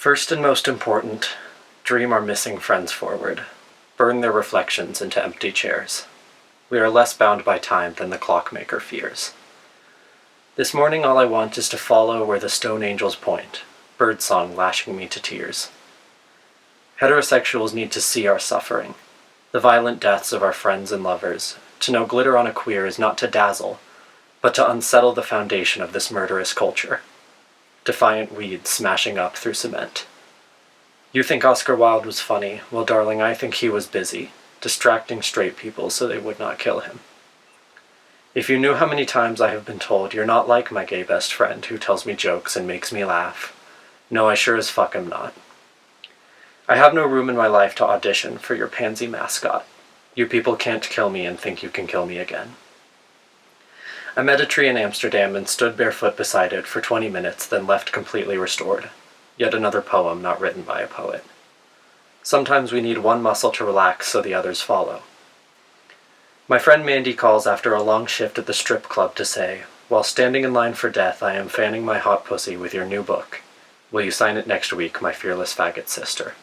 First and most important, dream our missing friends forward. Burn their reflections into empty chairs. We are less bound by time than the clockmaker fears. This morning all I want is to follow where the stone angels point, birdsong lashing me to tears. Heterosexuals need to see our suffering, the violent deaths of our friends and lovers, to know glitter on a queer is not to dazzle, but to unsettle the foundation of this murderous culture. Defiant weeds smashing up through cement. You think Oscar Wilde was funny, well darling, I think he was busy, distracting straight people so they would not kill him. If you knew how many times I have been told you're not like my gay best friend who tells me jokes and makes me laugh. No, I sure as fuck am not. I have no room in my life to audition for your pansy mascot. You people can't kill me and think you can kill me again. I met a tree in Amsterdam and stood barefoot beside it for 20 minutes, then left completely restored. Yet another poem not written by a poet. Sometimes we need one muscle to relax so the others follow. My friend Mandy calls after a long shift at the strip club to say, while standing in line for death, I am fanning my hot pussy with your new book. Will you sign it next week, my fearless faggot sister?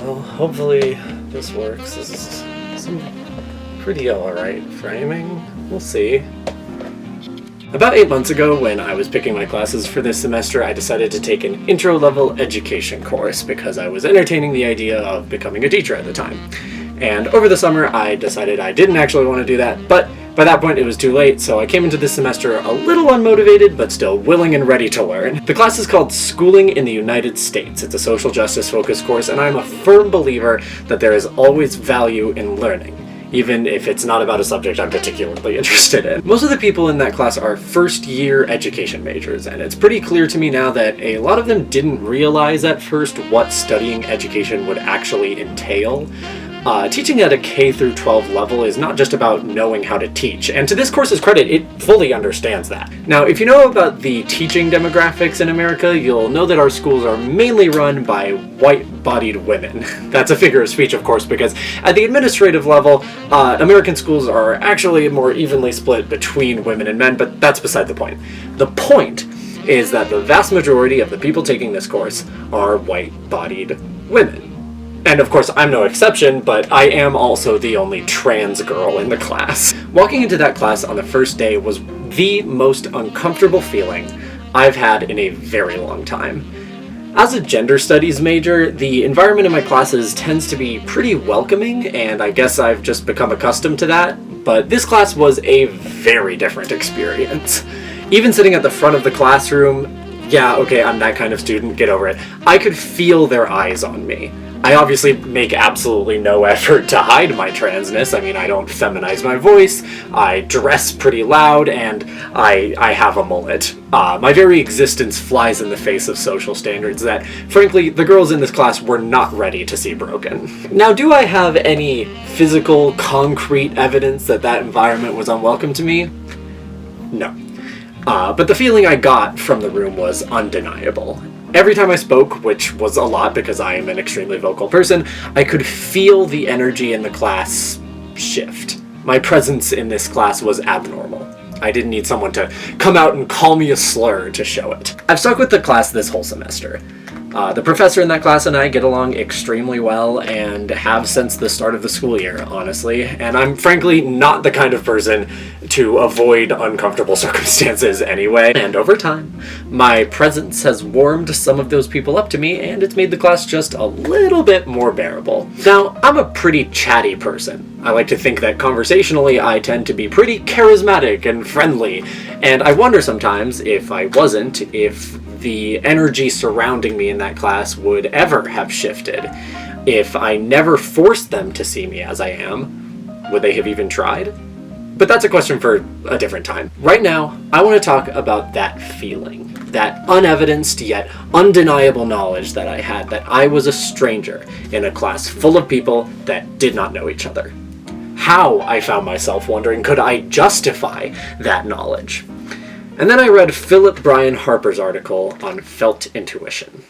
Well, hopefully this works. This is some pretty alright framing. We'll see. About 8 months ago, when I was picking my classes for this semester, I decided to take an intro-level education course because I was entertaining the idea of becoming a teacher at the time. And over the summer, I decided I didn't actually want to do that, but by that point it was too late, so I came into this semester a little unmotivated, but still willing and ready to learn. The class is called Schooling in the United States. It's a social justice focused course, and I'm a firm believer that there is always value in learning, even if it's not about a subject I'm particularly interested in. Most of the people in that class are first-year education majors, and it's pretty clear to me now that a lot of them didn't realize at first what studying education would actually entail. Teaching at a K through 12 level is not just about knowing how to teach, and to this course's credit, it fully understands that. Now, if you know about the teaching demographics in America, you'll know that our schools are mainly run by white-bodied women. That's a figure of speech, of course, because at the administrative level, American schools are actually more evenly split between women and men, but that's beside the point. The point is that the vast majority of the people taking this course are white-bodied women. And of course, I'm no exception, but I am also the only trans girl in the class. Walking into that class on the first day was the most uncomfortable feeling I've had in a very long time. As a gender studies major, the environment in my classes tends to be pretty welcoming, and I guess I've just become accustomed to that, but this class was a very different experience. Even sitting at the front of the classroom, yeah, okay, I'm that kind of student, get over it, I could feel their eyes on me. I obviously make absolutely no effort to hide my transness. I mean, I don't feminize my voice, I dress pretty loud, and I have a mullet. My very existence flies in the face of social standards that, frankly, the girls in this class were not ready to see broken. Now, do I have any physical, concrete evidence that that environment was unwelcome to me? No. But the feeling I got from the room was undeniable. Every time I spoke, which was a lot because I am an extremely vocal person, I could feel the energy in the class shift. My presence in this class was abnormal. I didn't need someone to come out and call me a slur to show it. I've stuck with the class this whole semester. The professor in that class and I get along extremely well and have since the start of the school year, honestly, and I'm frankly not the kind of person to avoid uncomfortable circumstances anyway. And over time, my presence has warmed some of those people up to me, and it's made the class just a little bit more bearable. Now, I'm a pretty chatty person. I like to think that conversationally I tend to be pretty charismatic and friendly, and I wonder sometimes if I wasn't, if the energy surrounding me in that class would ever have shifted. If I never forced them to see me as I am, would they have even tried? But that's a question for a different time. Right now, I want to talk about that feeling, that unevidenced yet undeniable knowledge that I had that I was a stranger in a class full of people that did not know each other. how I found myself wondering, could I justify that knowledge? And then I read Philip Brian Harper's article on felt intuition.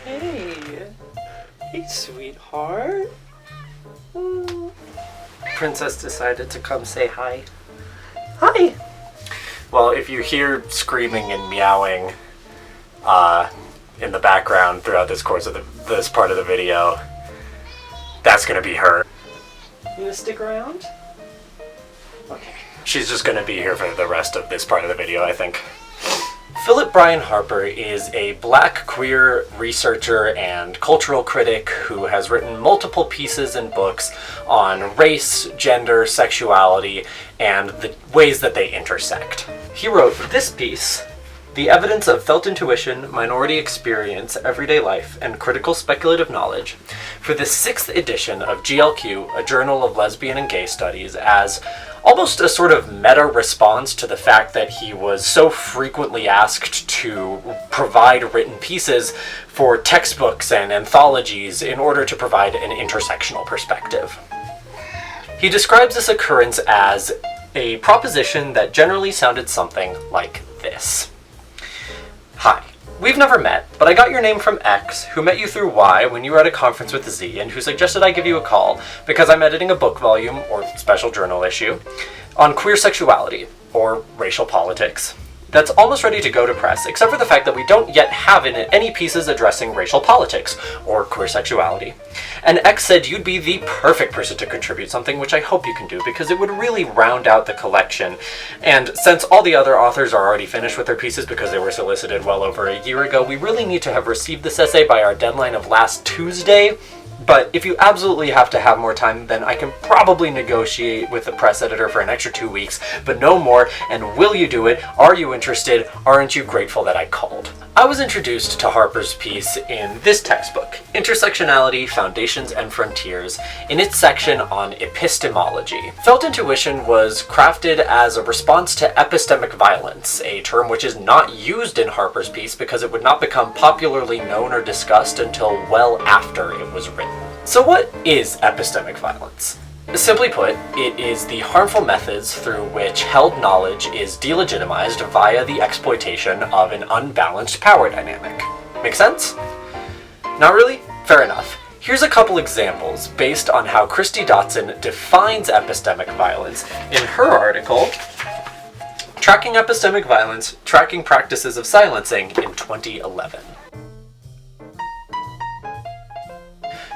Hey, sweetheart. Princess decided to come say hi. Hi! Well, if you hear screaming and meowing in the background throughout this course of this part of the video, that's gonna be her. You gonna stick around? Okay. She's just gonna be here for the rest of this part of the video, I think. Philip Brian Harper is a black queer researcher and cultural critic who has written multiple pieces and books on race, gender, sexuality, and the ways that they intersect. He wrote this piece, "The Evidence of Felt Intuition, Minority Experience, Everyday Life, and Critical Speculative Knowledge," for the 6th edition of GLQ, a Journal of Lesbian and Gay Studies, as almost a sort of meta-response to the fact that he was so frequently asked to provide written pieces for textbooks and anthologies in order to provide an intersectional perspective. He describes this occurrence as a proposition that generally sounded something like this. Hi. We've never met, but I got your name from X, who met you through Y when you were at a conference with Z, and who suggested I give you a call because I'm editing a book volume, or special journal issue, on queer sexuality, or racial politics. That's almost ready to go to press, except for the fact that we don't yet have in it any pieces addressing racial politics, or queer sexuality. And X said you'd be the perfect person to contribute something, which I hope you can do, because it would really round out the collection. And since all the other authors are already finished with their pieces because they were solicited well over a year ago, we really need to have received this essay by our deadline of last Tuesday. But if you absolutely have to have more time, then I can probably negotiate with the press editor for an extra 2 weeks, but no more. And will you do it? Are you interested? Aren't you grateful that I called? I was introduced to Harper's piece in this textbook, Intersectionality, Foundations and Frontiers, in its section on epistemology. Felt intuition was crafted as a response to epistemic violence, a term which is not used in Harper's piece because it would not become popularly known or discussed until well after it was written. So what is epistemic violence? Simply put, it is the harmful methods through which held knowledge is delegitimized via the exploitation of an unbalanced power dynamic. Make sense? Not really? Fair enough. Here's a couple examples based on how Christy Dotson defines epistemic violence in her article, Tracking Epistemic Violence, Tracking Practices of Silencing in 2011.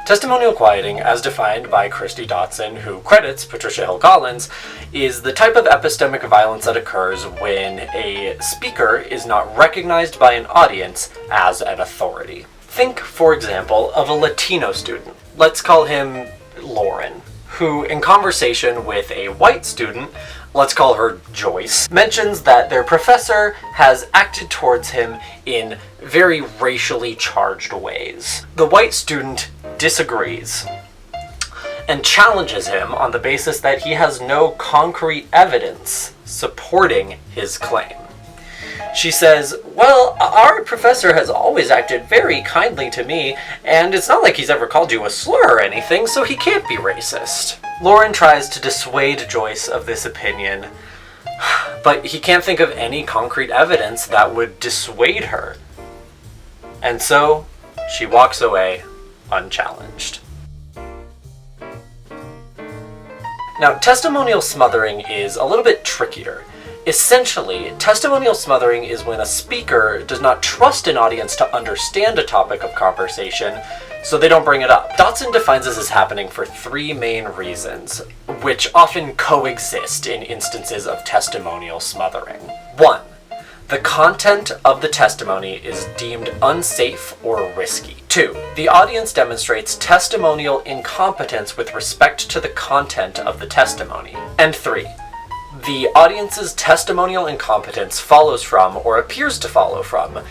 Testimonial quieting, as defined by Christy Dotson, who credits Patricia Hill Collins, is the type of epistemic violence that occurs when a speaker is not recognized by an audience as an authority. Think, for example, of a Latino student. Let's call him Lauren, who, in conversation with a white student, let's call her Joyce, mentions that their professor has acted towards him in very racially charged ways. The white student disagrees and challenges him on the basis that he has no concrete evidence supporting his claim. She says, "Well, our professor has always acted very kindly to me, and it's not like he's ever called you a slur or anything, so he can't be racist." Lauren tries to dissuade Joyce of this opinion, but he can't think of any concrete evidence that would dissuade her. And so, she walks away unchallenged. Now, testimonial smothering is a little bit trickier. Essentially, testimonial smothering is when a speaker does not trust an audience to understand a topic of conversation, so they don't bring it up. Dotson defines this as happening for 3 main reasons, which often coexist in instances of testimonial smothering. 1. The content of the testimony is deemed unsafe or risky. 2. The audience demonstrates testimonial incompetence with respect to the content of the testimony. And 3. The audience's testimonial incompetence follows from, or appears to follow from,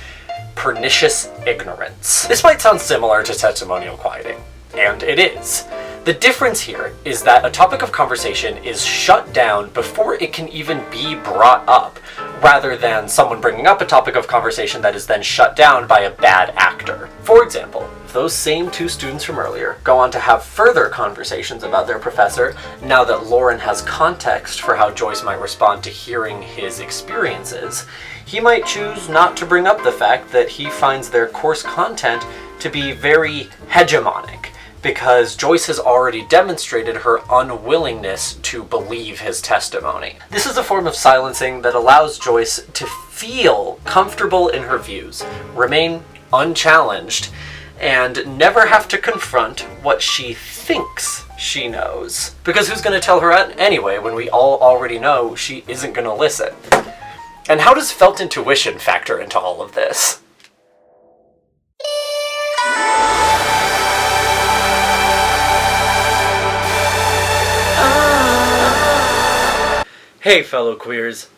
pernicious ignorance. This might sound similar to testimonial quieting, and it is. The difference here is that a topic of conversation is shut down before it can even be brought up, rather than someone bringing up a topic of conversation that is then shut down by a bad actor. For example, if those same two students from earlier go on to have further conversations about their professor, now that Lauren has context for how Joyce might respond to hearing his experiences, he might choose not to bring up the fact that he finds their course content to be very hegemonic, because Joyce has already demonstrated her unwillingness to believe his testimony. This is a form of silencing that allows Joyce to feel comfortable in her views, remain unchallenged, and never have to confront what she thinks she knows. Because who's going to tell her anyway when we all already know she isn't going to listen? And how does felt intuition factor into all of this? Hey fellow queers,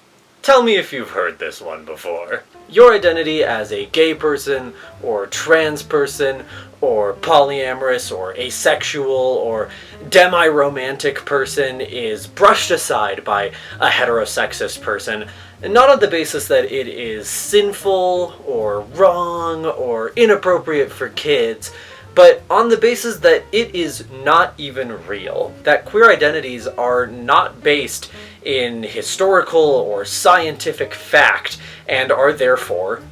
tell me if you've heard this one before. Your identity as a gay person, or trans person, or polyamorous, or asexual, or demi-romantic person is brushed aside by a heterosexist person, not on the basis that it is sinful, or wrong, or inappropriate for kids, but on the basis that it is not even real. That queer identities are not based in historical or scientific fact and are therefore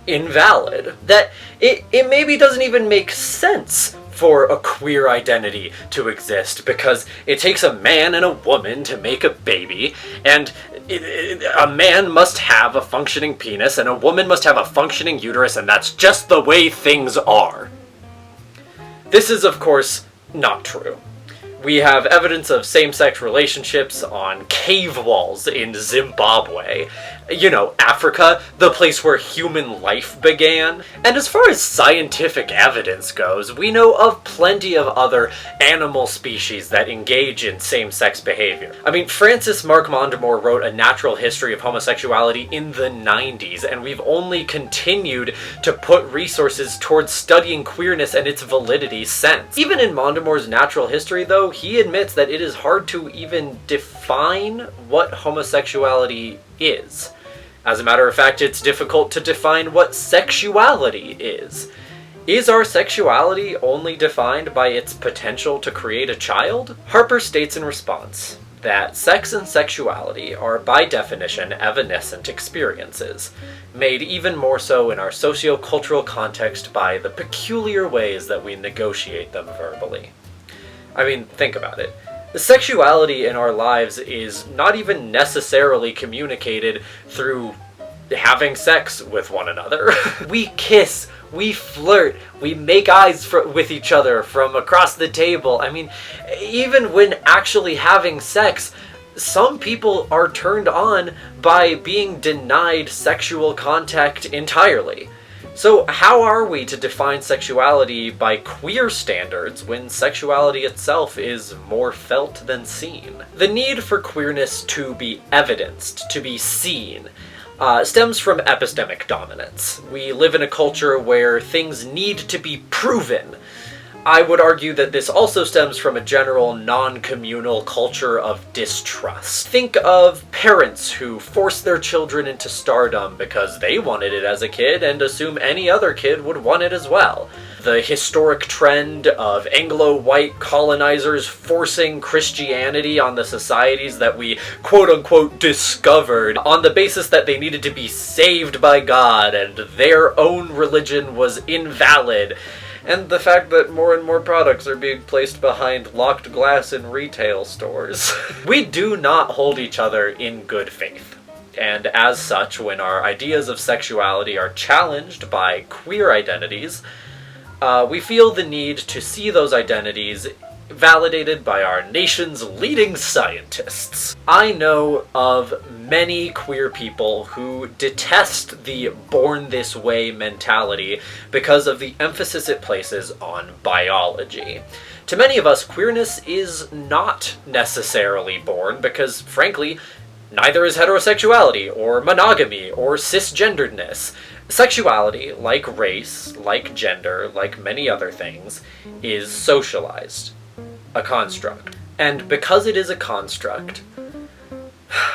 invalid. That it maybe doesn't even make sense for a queer identity to exist because it takes a man and a woman to make a baby, and a man must have a functioning penis and a woman must have a functioning uterus, and that's just the way things are. This is, of course, not true. We have evidence of same-sex relationships on cave walls in Zimbabwe. You know, Africa, the place where human life began. And as far as scientific evidence goes, we know of plenty of other animal species that engage in same-sex behavior. I mean, Francis Mark Mondamore wrote A Natural History of Homosexuality in the 90s, and we've only continued to put resources towards studying queerness and its validity since. Even in Mondamore's Natural History, though, he admits that it is hard to even define what homosexuality is. As a matter of fact, it's difficult to define what sexuality is. Is our sexuality only defined by its potential to create a child? Harper states in response that sex and sexuality are by definition evanescent experiences, made even more so in our socio-cultural context by the peculiar ways that we negotiate them verbally. I mean, think about it. The sexuality in our lives is not even necessarily communicated through having sex with one another. We kiss, we flirt, we make eyes with each other from across the table. I mean, even when actually having sex, some people are turned on by being denied sexual contact entirely. So how are we to define sexuality by queer standards when sexuality itself is more felt than seen? The need for queerness to be evidenced, to be seen, stems from epistemic dominance. We live in a culture where things need to be proven. I would argue that this also stems from a general non-communal culture of distrust. Think of parents who force their children into stardom because they wanted it as a kid and assume any other kid would want it as well. The historic trend of Anglo-white colonizers forcing Christianity on the societies that we quote-unquote discovered on the basis that they needed to be saved by God and their own religion was invalid. And the fact that more and more products are being placed behind locked glass in retail stores. We do not hold each other in good faith. And as such, when our ideas of sexuality are challenged by queer identities, we feel the need to see those identities validated by our nation's leading scientists. I know of many queer people who detest the born this way mentality because of the emphasis it places on biology. To many of us, queerness is not necessarily born because, frankly, neither is heterosexuality, or monogamy, or cisgenderedness. Sexuality, like race, like gender, like many other things, is socialized. A construct. And because it is a construct,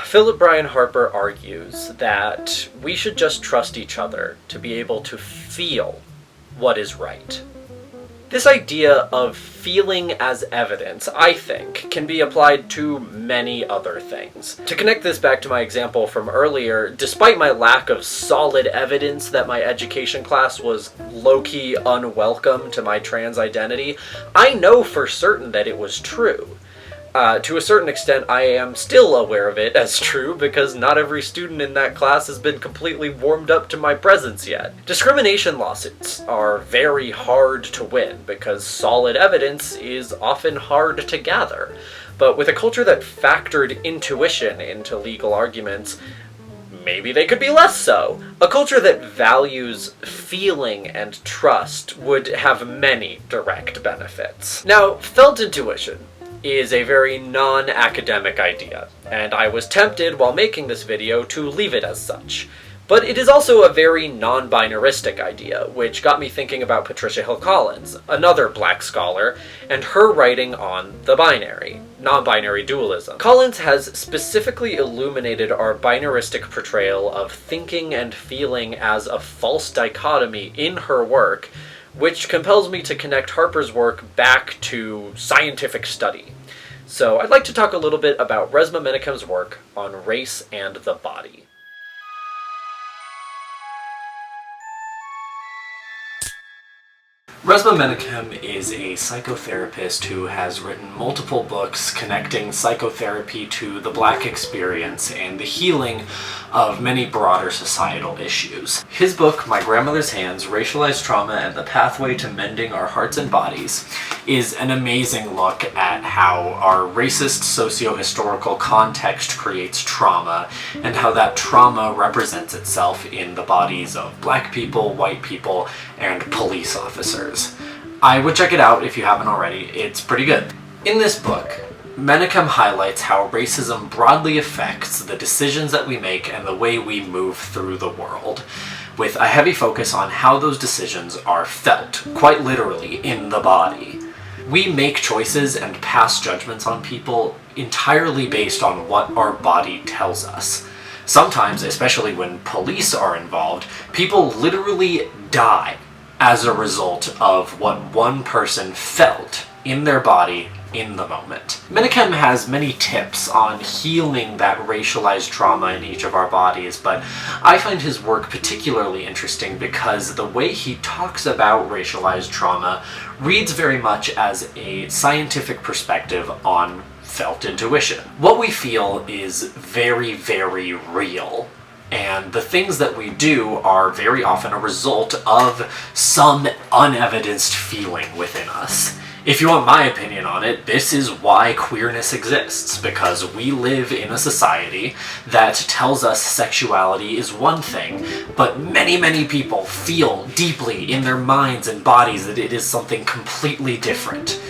Philip Bryan Harper argues that we should just trust each other to be able to feel what is right. This idea of feeling as evidence, I think, can be applied to many other things. To connect this back to my example from earlier, despite my lack of solid evidence that my education class was low-key unwelcome to my trans identity, I know for certain that it was true. To a certain extent, I am still aware of it as true because not every student in that class has been completely warmed up to my presence yet. Discrimination lawsuits are very hard to win because solid evidence is often hard to gather. But with a culture that factored intuition into legal arguments, maybe they could be less so. A culture that values feeling and trust would have many direct benefits. Now, felt intuition is a very non-academic idea, and I was tempted while making this video to leave it as such. But it is also a very non-binaristic idea, which got me thinking about Patricia Hill Collins, another Black scholar, and her writing on the binary, non-binary dualism. Collins has specifically illuminated our binaristic portrayal of thinking and feeling as a false dichotomy in her work, which compels me to connect Harper's work back to scientific study. So I'd like to talk a little bit about Resmaa Menakem's work on race and the body. Resmaa Menakem is a psychotherapist who has written multiple books connecting psychotherapy to the Black experience and the healing of many broader societal issues. His book, My Grandmother's Hands, Racialized Trauma and the Pathway to Mending Our Hearts and Bodies, is an amazing look at how our racist socio-historical context creates trauma and how that trauma represents itself in the bodies of Black people, white people, and police officers. I would check it out if you haven't already. It's pretty good. In this book, Menakem highlights how racism broadly affects the decisions that we make and the way we move through the world, with a heavy focus on how those decisions are felt, quite literally, in the body. We make choices and pass judgments on people entirely based on what our body tells us. Sometimes, especially when police are involved, people literally die as a result of what one person felt in their body in the moment. Menakem has many tips on healing that racialized trauma in each of our bodies, but I find his work particularly interesting because the way he talks about racialized trauma reads very much as a scientific perspective on felt intuition. What we feel is very, very real. And the things that we do are very often a result of some unevidenced feeling within us. If you want my opinion on it, this is why queerness exists, because we live in a society that tells us sexuality is one thing, but many, many people feel deeply in their minds and bodies that it is something completely different.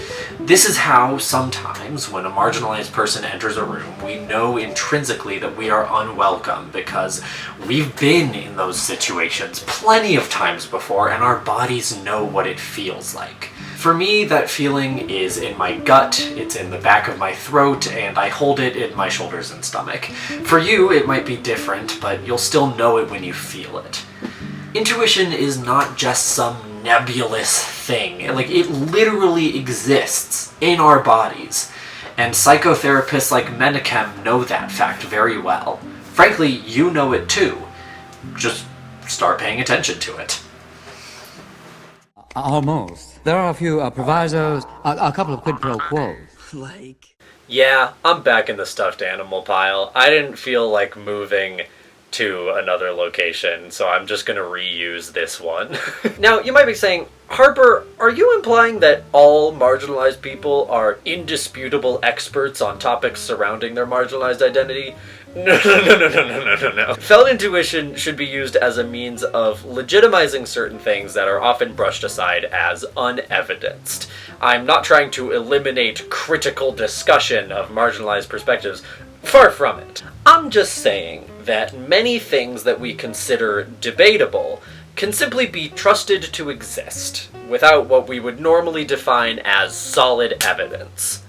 This is how sometimes when a marginalized person enters a room, we know intrinsically that we are unwelcome because we've been in those situations plenty of times before and our bodies know what it feels like. For me, that feeling is in my gut, it's in the back of my throat, and I hold it in my shoulders and stomach. For you, it might be different, but you'll still know it when you feel it. Intuition is not just some nebulous thing. Like, it literally exists in our bodies. And psychotherapists like Menakem know that fact very well. Frankly, you know it too. Just start paying attention to it. Almost. There are a few provisos, a couple of quid pro quos. Like? Yeah, I'm back in the stuffed animal pile. I didn't feel like moving to another location, so I'm just gonna reuse this one. Now, you might be saying, Harper, are you implying that all marginalized people are indisputable experts on topics surrounding their marginalized identity? No. Felt intuition should be used as a means of legitimizing certain things that are often brushed aside as unevidenced. I'm not trying to eliminate critical discussion of marginalized perspectives. Far from it. I'm just saying that many things that we consider debatable can simply be trusted to exist without what we would normally define as solid evidence.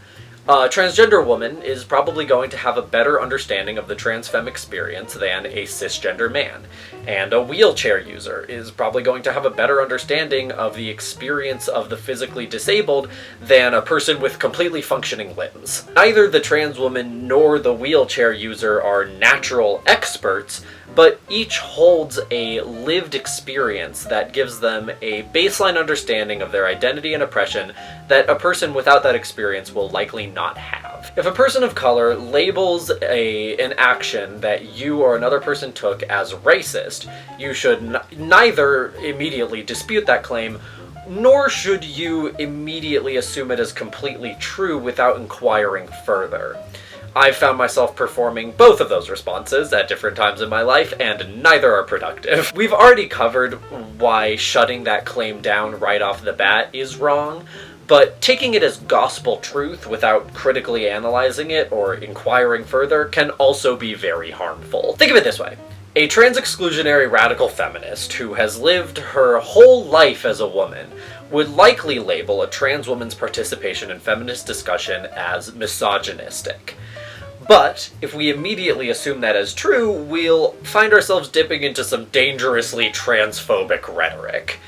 A transgender woman is probably going to have a better understanding of the transfemme experience than a cisgender man, and a wheelchair user is probably going to have a better understanding of the experience of the physically disabled than a person with completely functioning limbs. Neither the trans woman nor the wheelchair user are natural experts, but each holds a lived experience that gives them a baseline understanding of their identity and oppression that a person without that experience will likely not have. If a person of color labels an action that you or another person took as racist, you should neither immediately dispute that claim, nor should you immediately assume it as completely true without inquiring further. I've found myself performing both of those responses at different times in my life, and neither are productive. We've already covered why shutting that claim down right off the bat is wrong, but taking it as gospel truth without critically analyzing it or inquiring further can also be very harmful. Think of it this way. A trans-exclusionary radical feminist who has lived her whole life as a woman would likely label a trans woman's participation in feminist discussion as misogynistic. But if we immediately assume that as true, we'll find ourselves dipping into some dangerously transphobic rhetoric.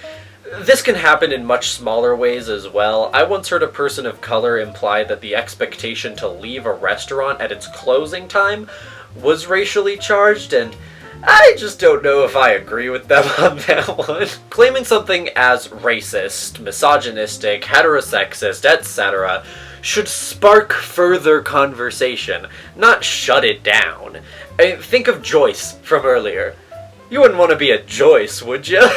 This can happen in much smaller ways as well. I once heard a person of color imply that the expectation to leave a restaurant at its closing time was racially charged, and I just don't know if I agree with them on that one. Claiming something as racist, misogynistic, heterosexist, etc. should spark further conversation, not shut it down. Think of Joyce from earlier. You wouldn't want to be a Joyce, would you?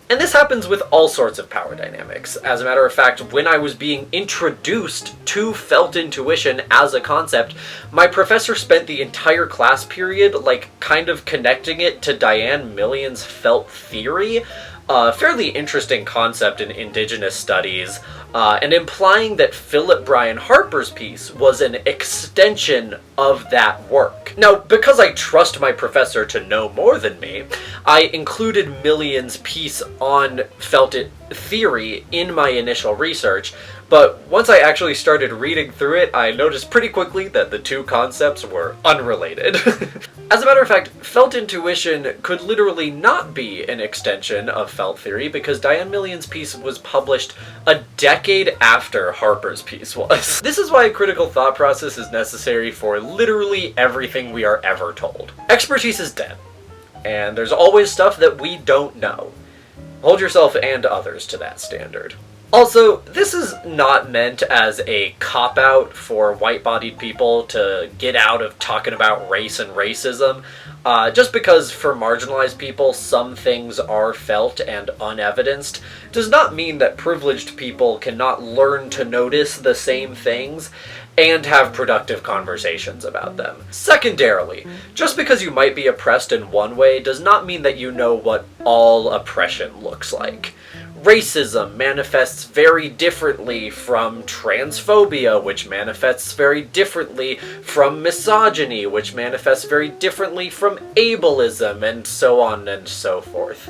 And this happens with all sorts of power dynamics. As a matter of fact, when I was being introduced to felt intuition as a concept, my professor spent the entire class period, kind of connecting it to Diane Million's felt theory, a fairly interesting concept in Indigenous studies, and implying that Philip Bryan Harper's piece was an extension of that work. Now, because I trust my professor to know more than me, I included Million's piece on felt theory in my initial research, but once I actually started reading through it, I noticed pretty quickly that the two concepts were unrelated. As a matter of fact, felt intuition could literally not be an extension of felt theory because Diane Million's piece was published a decade after Harper's piece was. This is why a critical thought process is necessary for literally everything we are ever told. Expertise is dead, and there's always stuff that we don't know. Hold yourself and others to that standard. Also, this is not meant as a cop-out for white-bodied people to get out of talking about race and racism. Just because for marginalized people some things are felt and unevidenced does not mean that privileged people cannot learn to notice the same things and have productive conversations about them. Secondarily, just because you might be oppressed in one way does not mean that you know what all oppression looks like. Racism manifests very differently from transphobia, which manifests very differently from misogyny, which manifests very differently from ableism, and so on and so forth.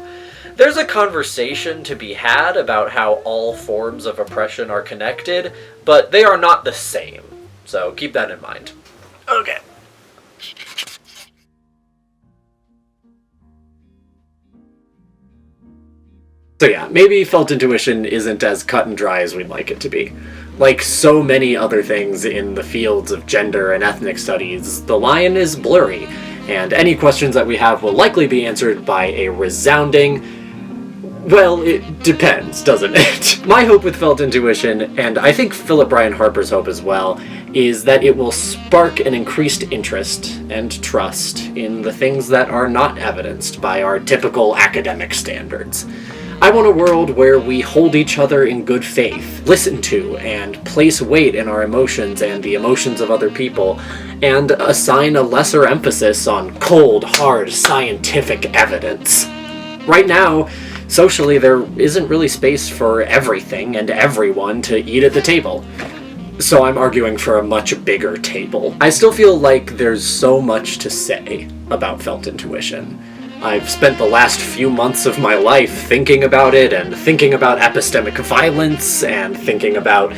There's a conversation to be had about how all forms of oppression are connected, but they are not the same. So keep that in mind. Okay. So yeah, maybe felt intuition isn't as cut and dry as we'd like it to be. Like so many other things in the fields of gender and ethnic studies, the line is blurry, and any questions that we have will likely be answered by a resounding, well, it depends, doesn't it? My hope with felt intuition, and I think Philip Bryan Harper's hope as well, is that it will spark an increased interest and trust in the things that are not evidenced by our typical academic standards. I want a world where we hold each other in good faith, listen to and place weight in our emotions and the emotions of other people, and assign a lesser emphasis on cold, hard, scientific evidence. Right now, socially, there isn't really space for everything and everyone to eat at the table. So I'm arguing for a much bigger table. I still feel like there's so much to say about felt intuition. I've spent the last few months of my life thinking about it, and thinking about epistemic violence, and thinking about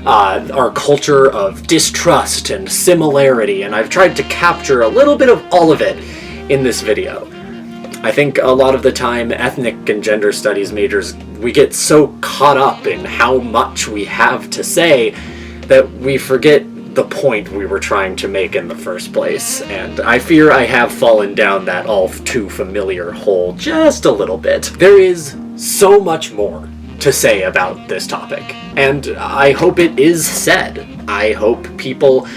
our culture of distrust and similarity, and I've tried to capture a little bit of all of it in this video. I think a lot of the time ethnic and gender studies majors, we get so caught up in how much we have to say that we forget the point we were trying to make in the first place, and I fear I have fallen down that all too familiar hole just a little bit. There is so much more to say about this topic, and I hope it is said. I hope people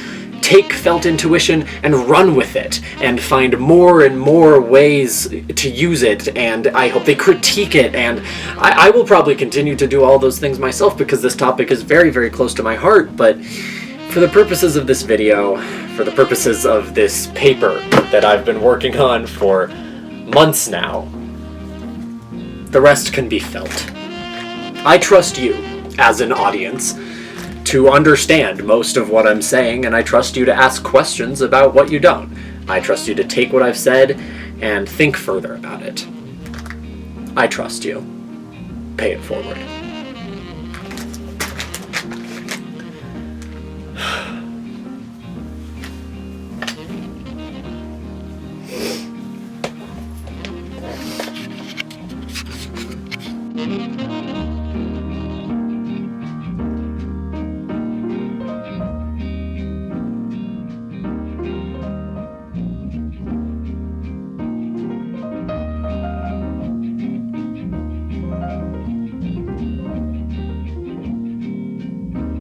take felt intuition and run with it and find more and more ways to use it, and I hope they critique it, and I will probably continue to do all those things myself because this topic is very, very close to my heart. But for the purposes of this video, for the purposes of this paper that I've been working on for months now, the rest can be felt. I trust you, as an audience, to understand most of what I'm saying, and I trust you to ask questions about what you don't. I trust you to take what I've said and think further about it. I trust you. Pay it forward.